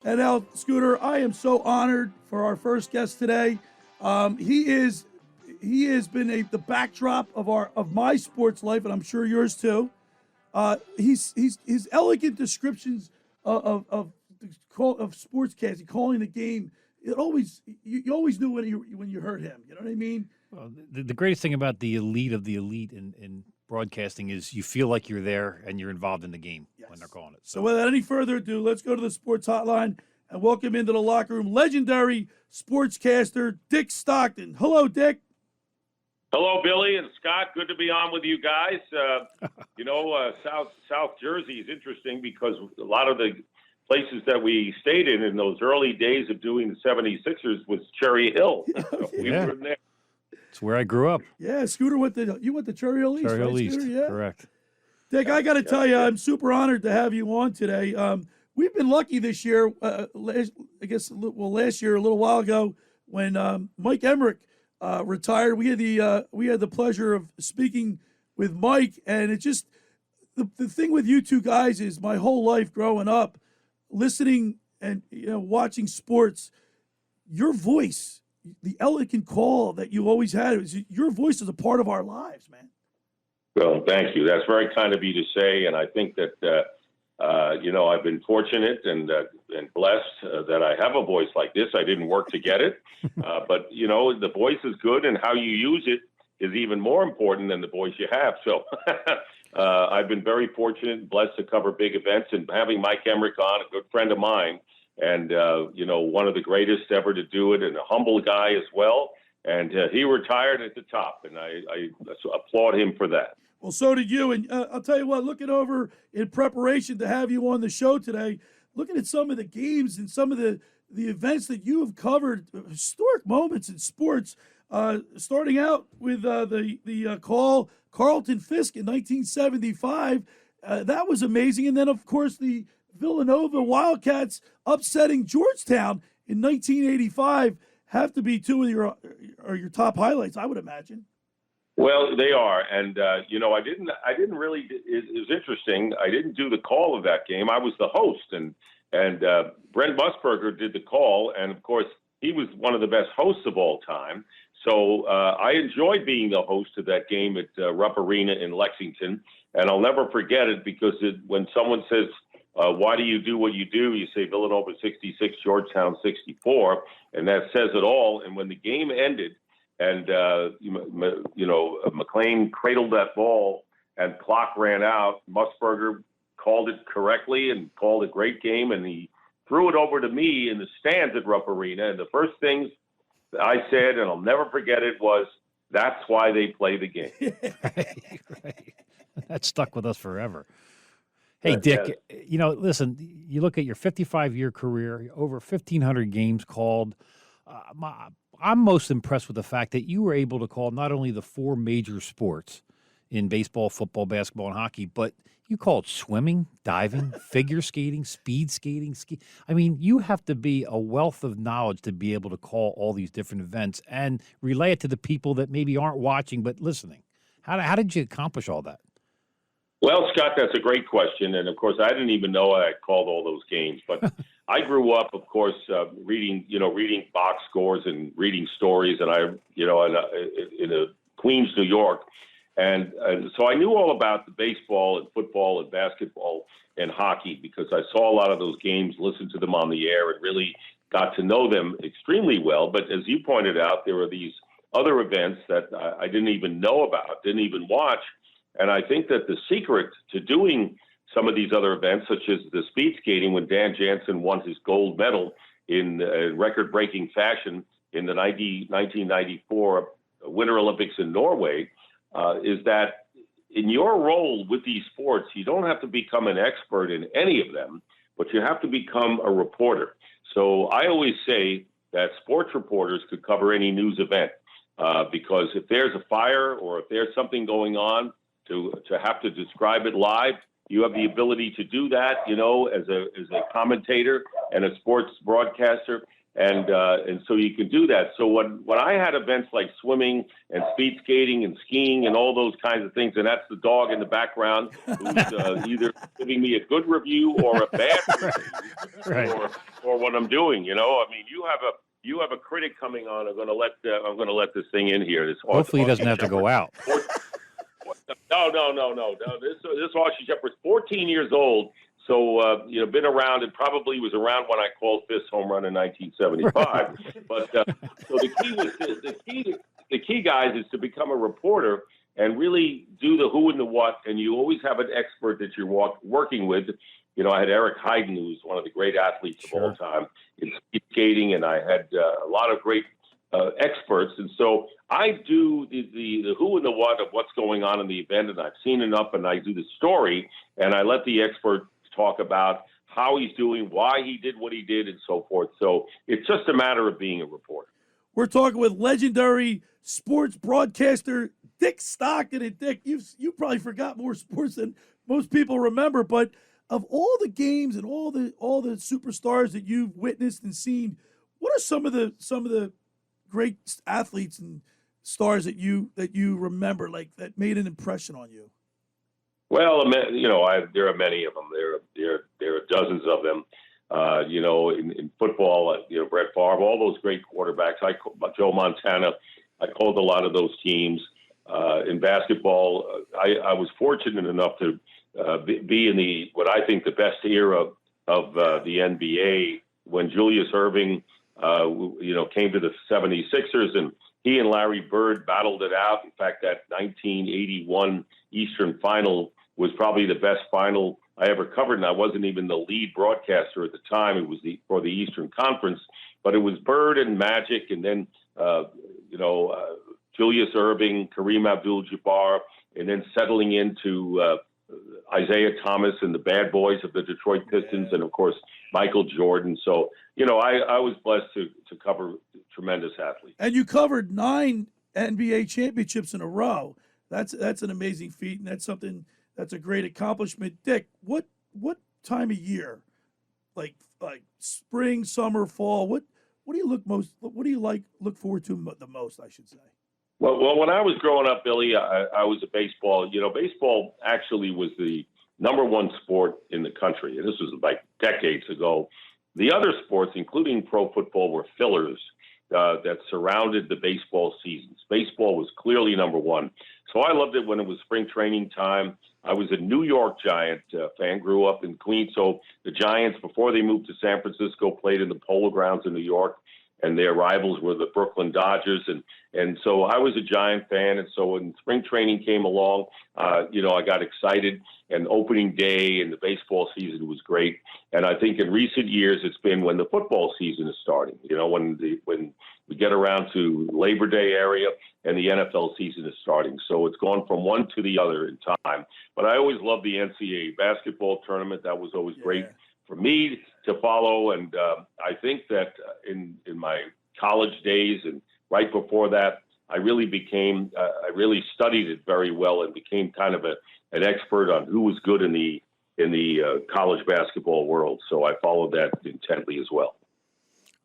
And now, Scooter, I am so honored for our first guest today. He has been the backdrop of my sports life, and I'm sure yours too. He's his elegant descriptions of sportscasting, calling the game. You always knew when you heard him. You know what I mean? Well, the greatest thing about the elite of the elite in broadcasting is you feel like you're there and you're involved in the game when they're calling it. So without any further ado, let's go to the sports hotline and welcome into the locker room legendary sportscaster Dick Stockton. Hello, Dick. Hello, Billy and Scott. Good to be on with you guys. South Jersey is interesting because a lot of the places that we stayed in those early days of doing the 76ers was Cherry Hill. So we were in there. It's where I grew up. Yeah, Scooter you went to Cherry Hill East, Cherry Hill East, Scooter? Yeah. correct. Dick, I got to tell you, I'm super honored to have you on today. We've been lucky this year. Last year, a little while ago, when Mike Emmerich retired, we had the pleasure of speaking with Mike, and it just the thing with you two guys is my whole life growing up, listening and watching sports, your voice, the elegant call that you always had, your voice is a part of our lives, man. Well, thank you. That's very kind of you to say, and I think that I've been fortunate and blessed that I have a voice like this. I didn't work to get it, but the voice is good, and how you use it is even more important than the voice you have. So I've been very fortunate and blessed to cover big events, and having Mike Emmerich on, a good friend of mine, and one of the greatest ever to do it, and a humble guy as well. And he retired at the top, and I applaud him for that. Well, so did you. And I'll tell you what, looking over in preparation to have you on the show today, looking at some of the games and some of the events that you have covered, historic moments in sports, starting out with the call Carlton Fisk in 1975. That was amazing. And then, of course, the Villanova Wildcats upsetting Georgetown in 1985 have to be two of your top highlights, I would imagine. Well, they are, and I didn't really. It was interesting. I didn't do the call of that game. I was the host, and Brent Musburger did the call, and of course he was one of the best hosts of all time. So I enjoyed being the host of that game at Rupp Arena in Lexington, and I'll never forget it because when someone says, "Why do you do what you do?" you say Villanova 66, Georgetown 64, and that says it all. And when the game ended, and McLean cradled that ball and clock ran out, Musburger called it correctly and called a great game, and he threw it over to me in the stands at Rupp Arena. And the first things I said, and I'll never forget it, was, "That's why they play the game." Right. That stuck with us forever. Hey, Dick, listen, you look at your 55-year career, over 1,500 games called. I'm most impressed with the fact that you were able to call not only the four major sports in baseball, football, basketball, and hockey, but you called swimming, diving, figure skating, speed skating, ski. I mean, you have to be a wealth of knowledge to be able to call all these different events and relay it to the people that maybe aren't watching but listening. How did you accomplish all that? Well, Scott, that's a great question. And of course, I didn't even know I called all those games, but I grew up, of course, reading box scores and reading stories. And in Queens, New York. And so I knew all about the baseball and football and basketball and hockey because I saw a lot of those games, listened to them on the air, and really got to know them extremely well. But as you pointed out, there were these other events that I didn't even know about, didn't even watch. And I think that the secret to doing some of these other events, such as the speed skating, when Dan Jansen won his gold medal in record-breaking fashion in the 1994 Winter Olympics in Norway, is that in your role with these sports, you don't have to become an expert in any of them, but you have to become a reporter. So I always say that sports reporters could cover any news event because if there's a fire or if there's something going on, to have to describe it live, you have the ability to do that, as a commentator and a sports broadcaster. And so you can do that. So when I had events like swimming and speed skating and skiing and all those kinds of things, and that's the dog in the background who's either giving me a good review or a bad review for what I'm doing. You know, I mean, you have a critic coming on. I'm going to let this thing in here. Hopefully he doesn't have to go out. No. This Aussie Shepherd's 14 years old. So, been around. It probably was around when I called Fist's home run in 1975. But so the key, guys, is to become a reporter and really do the who and the what. And you always have an expert that you're working with. You know, I had Eric Heiden, who's one of the great athletes of all time in speed skating, and I had a lot of great experts. And so I do the who and the what of what's going on in the event, and I've seen enough, and I do the story, and I let the expert talk about how he's doing, why he did what he did, and so forth. So it's just a matter of being a reporter. We're talking with legendary sports broadcaster Dick Stockton. And Dick, you probably forgot more sports than most people remember, but of all the games and all the superstars that you've witnessed and seen, what are some of the great athletes and stars that you remember, like that made an impression on you? Well, there are many of them. There are dozens of them. In football, Brett Favre, all those great quarterbacks. Joe Montana. I called a lot of those teams. In basketball, I was fortunate enough to be in what I think the best era of the NBA when Julius Erving, came to the 76ers, and he and Larry Bird battled it out. In fact, that 1981 Eastern Final was probably the best final I ever covered, and I wasn't even the lead broadcaster at the time. It was for the Eastern Conference, but it was Bird and Magic, and then Julius Erving, Kareem Abdul-Jabbar, and then settling into Isaiah Thomas and the bad boys of the Detroit Pistons, and of course Michael Jordan. So I was blessed to cover tremendous athletes. And you covered 9 NBA championships in a row. That's an amazing feat, and that's a great accomplishment. Dick, what time of year, like spring, summer, fall, what do you look forward to the most, I should say? Well, when I was growing up, Billy, I was a baseball. Baseball actually was the number one sport in the country, and this was like decades ago. The other sports, including pro football, were fillers that surrounded the baseball seasons. Baseball was clearly number one. So I loved it when it was spring training time. I was a New York Giant fan, grew up in Queens. So the Giants, before they moved to San Francisco, played in the Polo Grounds in New York, and their rivals were the Brooklyn Dodgers. And so I was a Giant fan. And so when spring training came along, I got excited, and opening day and the baseball season was great. And I think in recent years, it's been when the football season is starting, when we get around to Labor Day area and the NFL season is starting. So it's gone from one to the other in time. But I always loved the NCAA basketball tournament. That was always great for me to follow. And I think that in my college days and right before that, I really studied it very well and became kind of an expert on who was good in the college basketball world. So I followed that intently as well.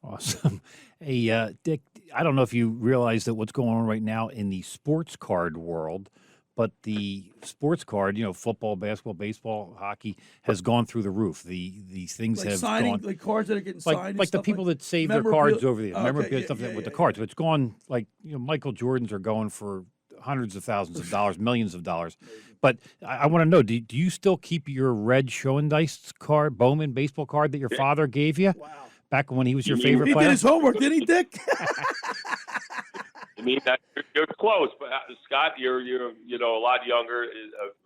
Awesome. Hey, Dick, I don't know if you realize that what's going on right now in the sports card world, but the sports card, football, basketball, baseball, hockey, has gone through the roof. These things have signing, gone, like cards that are getting signed, like the people that save their cards over the memorabilia stuff with the cards. So it's gone Michael Jordans are going for hundreds of thousands of dollars, millions of dollars. But I want to know, do you still keep your red Schoendienst card, Bowman baseball card that your father gave you? Wow. Back when he was your favorite player? He did his homework, didn't he, Dick? I mean, you're close, but Scott, you're a lot younger.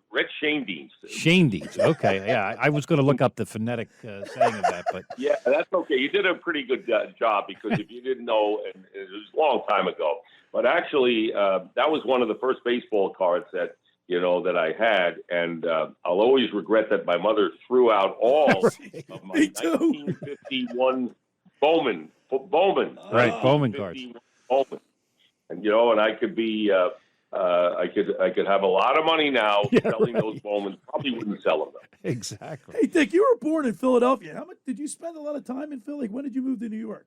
Rich Schoendienst. Schoendienst, okay, yeah. I was going to look up the phonetic saying of that, but yeah, that's okay. You did a pretty good job, because if you didn't know, and it was a long time ago, but actually, that was one of the first baseball cards that I had, and I'll always regret that my mother threw out all of my 1951 Bowman. Right, Bowman cards. Bowman. And and I could be, I could have a lot of money now selling those Bowmans. Probably wouldn't sell them though. Exactly. Hey, Dick, you were born in Philadelphia. How much did you spend a lot of time in Philly? When did you move to New York?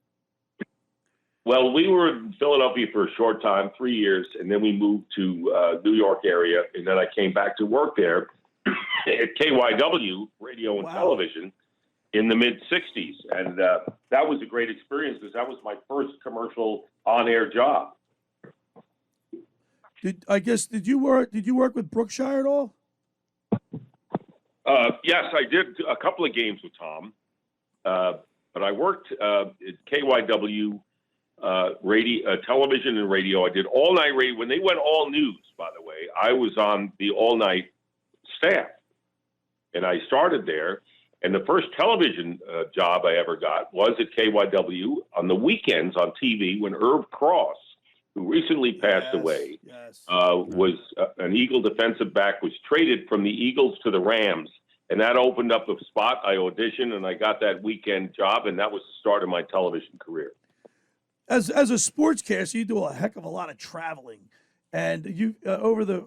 Well, we were in Philadelphia for a short time, 3 years, and then we moved to New York area, and then I came back to work there at KYW, radio and television, in the mid '60s, and that was a great experience because that was my first commercial on-air job. Did you work with Brookshire at all? Yes, I did a couple of games with Tom, but I worked at KYW radio, television and radio. I did all-night radio. When they went all news, by the way, I was on the all-night staff, and I started there. And the first television job I ever got was at KYW on the weekends on TV when Herb Cross, who recently passed away, was an Eagle defensive back, was traded from the Eagles to the Rams. And that opened up a spot. I auditioned, and I got that weekend job, and that was the start of my television career. As a sportscaster, you do a heck of a lot of traveling, and you over the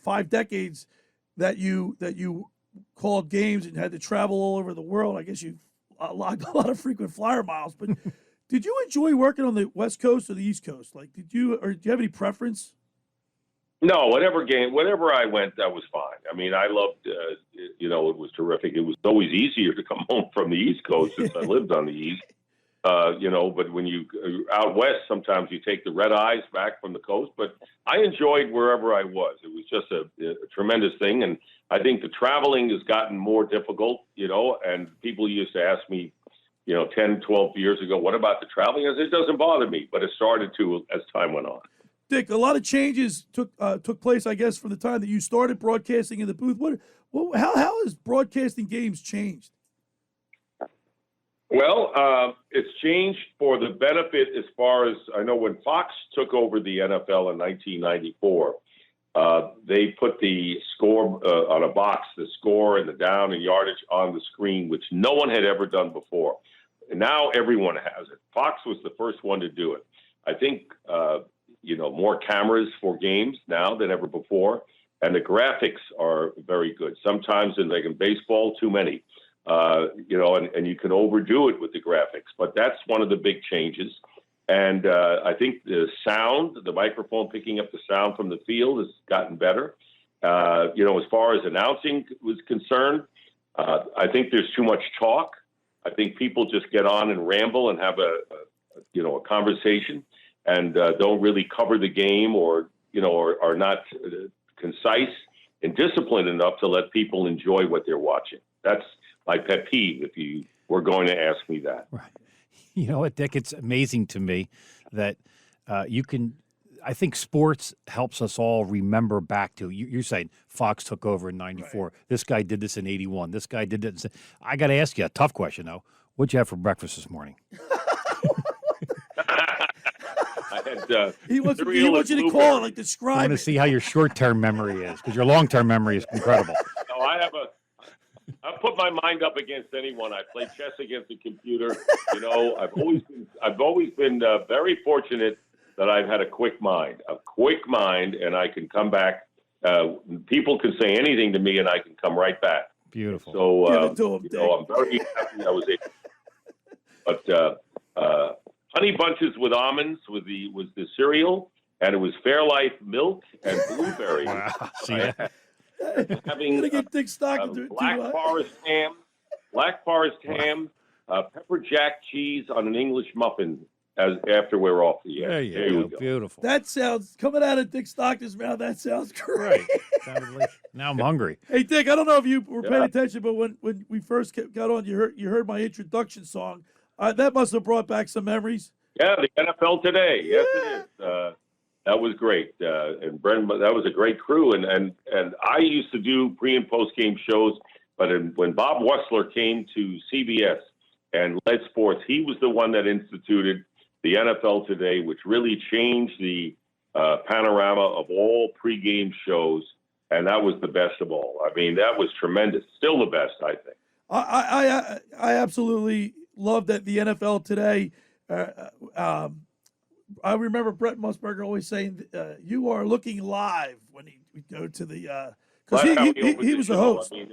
5 decades that you called games and had to travel all over the world. I guess you logged a lot of frequent flyer miles. But did you enjoy working on the West Coast or the East Coast? Like, do you have any preference? No, whatever I went, that was fine. I mean, I loved, it was terrific. It was always easier to come home from the East Coast since I lived on the East. But when you're out west, sometimes you take the red eyes back from the coast. But I enjoyed wherever I was. It was just a tremendous thing. And I think the traveling has gotten more difficult, and people used to ask me, 10, 12 years ago, what about the traveling? I said, it doesn't bother me, but it started to as time went on. Dick, a lot of changes took place, I guess, from the time that you started broadcasting in the booth. How has broadcasting games changed? Well, it's changed for the benefit as far as I know. When Fox took over the NFL in 1994, they put the score on a box, the score and the down and yardage on the screen, which no one had ever done before. And now everyone has it. Fox was the first one to do it. I think, more cameras for games now than ever before. And the graphics are very good. Sometimes in baseball, too many. And you can overdo it with the graphics, but that's one of the big changes. And I think the sound, the microphone picking up the sound from the field has gotten better. As far as announcing was concerned, I think there's too much talk. I think people just get on and ramble and have a conversation and don't really cover the game or are not concise and disciplined enough to let people enjoy what they're watching. That's my pet peeve, if you were going to ask me that. Right. You know what, Dick? It's amazing to me that I think sports helps us all remember back to, you're saying Fox took over in 94. Right. This guy did this in 81. This guy did it. I got to ask you a tough question, though. What'd you have for breakfast this morning? I had he wants you to call it, describe it. I want to see how your short-term memory is, because your long-term memory is incredible. No, I put my mind up against anyone. I play chess against the computer. I've always been very fortunate that I've had a quick mind, and I can come back. People can say anything to me, and I can come right back. Beautiful. So, I'm very happy I was able. But Honey Bunches with Almonds was the cereal, and it was Fairlife milk and blueberry. Wow. See that? Gonna get Dick Stockton Black Forest ham, pepper jack cheese on an English muffin after we're off the air. There you go. Beautiful. That sounds, coming out of Dick Stockton's mouth, that sounds great. Right. Now I'm hungry. Hey, Dick, I don't know if you were paying attention, but when we first got on, you heard my introduction song. That must have brought back some memories. Yeah, the NFL Today. Yes, it is. That was great, and Brent. That was a great crew, and I used to do pre and post game shows. But when Bob Wessler came to CBS and led sports, he was the one that instituted the NFL Today, which really changed the panorama of all pregame shows, and that was the best of all. I mean, that was tremendous. Still the best, I think. I absolutely love that the NFL Today. I remember Brett Musburger always saying, "You are looking live" when he would go to the because he was the host. I mean,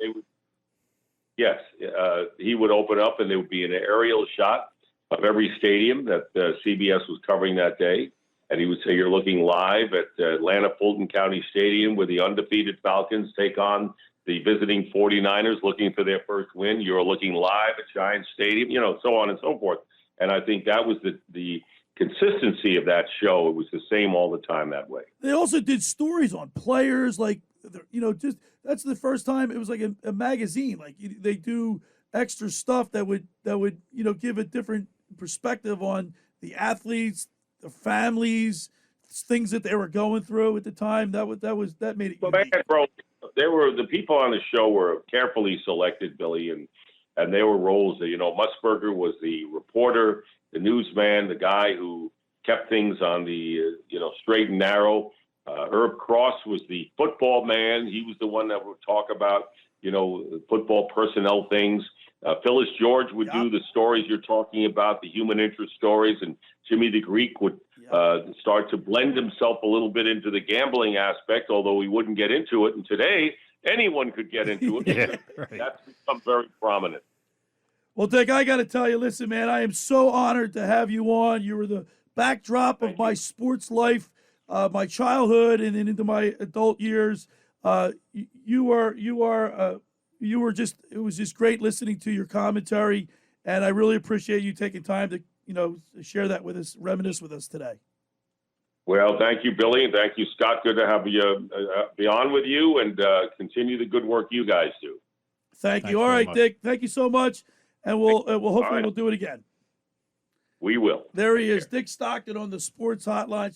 he would open up, and there would be an aerial shot, of every stadium that CBS was covering that day. And he would say, you're looking live at Atlanta Fulton County Stadium where the undefeated Falcons take on the visiting 49ers looking for their first win. You're looking live at Giants Stadium, so on and so forth. And I think that was the consistency of that show. It was the same all the time that way. They also did stories on players, like, just that's the first time it was like a magazine. Like they do extra stuff that would give a different perspective on the athletes, the families, things that they were going through at the time. That made it unique. Bro, the people on the show were carefully selected, Billy, and they were roles that, Musburger was the reporter, the newsman, the guy who kept things on the, straight and narrow. Herb Cross was the football man. He was the one that would talk about, football personnel things. Phyllis George would do the stories you're talking about, the human interest stories, and Jimmy the Greek would start to blend himself a little bit into the gambling aspect, although he wouldn't get into it. And today, anyone could get into it. Right. That's become very prominent. Well, Dick, I got to tell you, listen, man, I am so honored to have you on. You were the backdrop of my sports life, my childhood, and then into my adult years. You were just, it was just great listening to your commentary, and I really appreciate you taking time to, share that with us, reminisce with us today. Well, thank you, Billy, and thank you, Scott. Good to have you be on with you, and continue the good work you guys do. Thank you. All right, Dick. Thank you so much, and we'll hopefully we'll do it again. We will. There he is, Dick Stockton on the Sports Hotline.